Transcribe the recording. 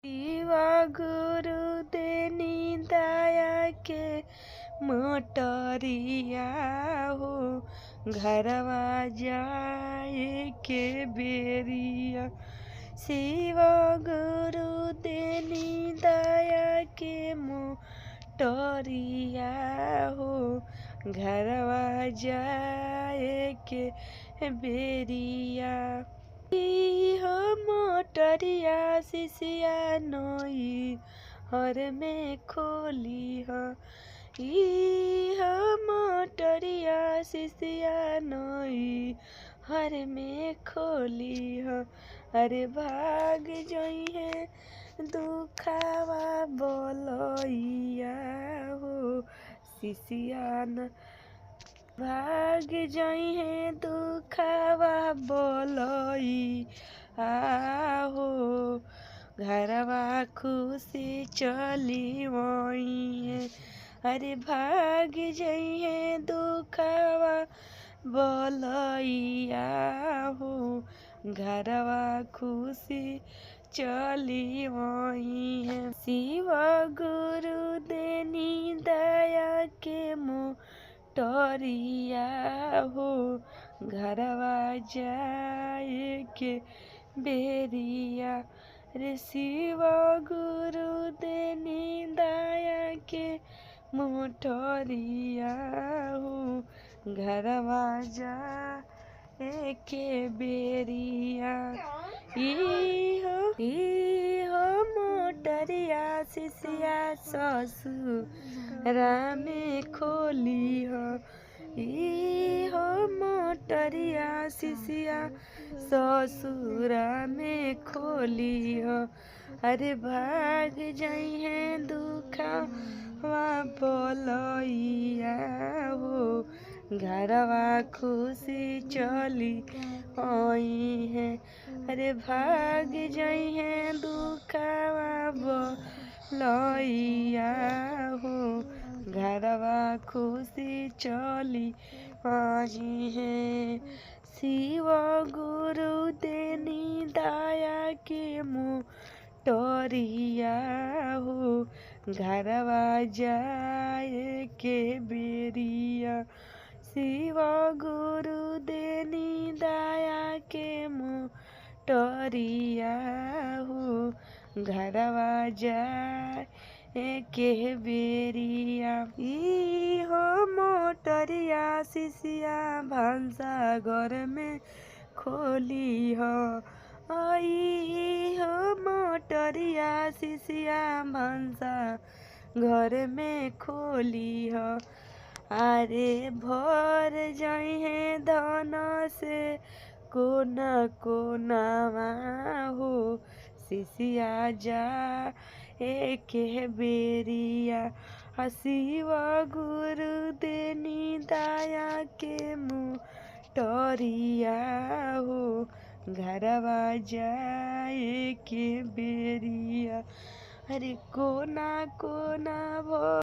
शिवा गुरु देनी दया के मोटरिया हो घरवा जाए के बेरिया। शिवा गुरु देनी दया के मोटरिया हो घरवा जाए के बेरिया। हो मोटरिया शिशिया नोई हर में खोली हो मोटरिया शिशिया नोई हर में खोली हो। अरे भाग जोई है दुखावा बोलोइया हो शिशिया न भाग जाई है दुखावा बोलोई आहो घरवा खुशी चली वही है। अरे भाग जाई है दुखावा बोलोई आहो घरवा खुशी चली वही है। शिवा गुरु देनी दया के मोटरिया हो घरवा जाए के बेरिया। रे शिवा गुरु देनी दया के मोटरिया हो घरवा जाए के बेरिया। हो मोटरिया शिशिया ससुरा में खोली हो मोटरिया शिशिया ससुरा में खोली हो। अरे भाग जाई है दुखावा बोलोइया हो घरवा खुशी चली आई है। अरे भाग जाई है दुखावा बोलोइया हो घरवा खुशी चली आई है। शिवा गुरु देनी दया के मोटरिया हो घरवा जाए के बेरिया। शिवा गुरु देनी दया के मोटरिया हो घरवा जाए के बेरिया। हो मोटरिया शिशिया भांसा घर में खोली हो हो मोटरिया शिशिया भांसा घर में खोली हो। अरे भर जाई है धन से कोना कोना हो शिशिया जा के बेरिया। शिवा गुरु देनी दया के मोटरिया हो घरवा जाए के बेरिया। अरे कोना कोना भो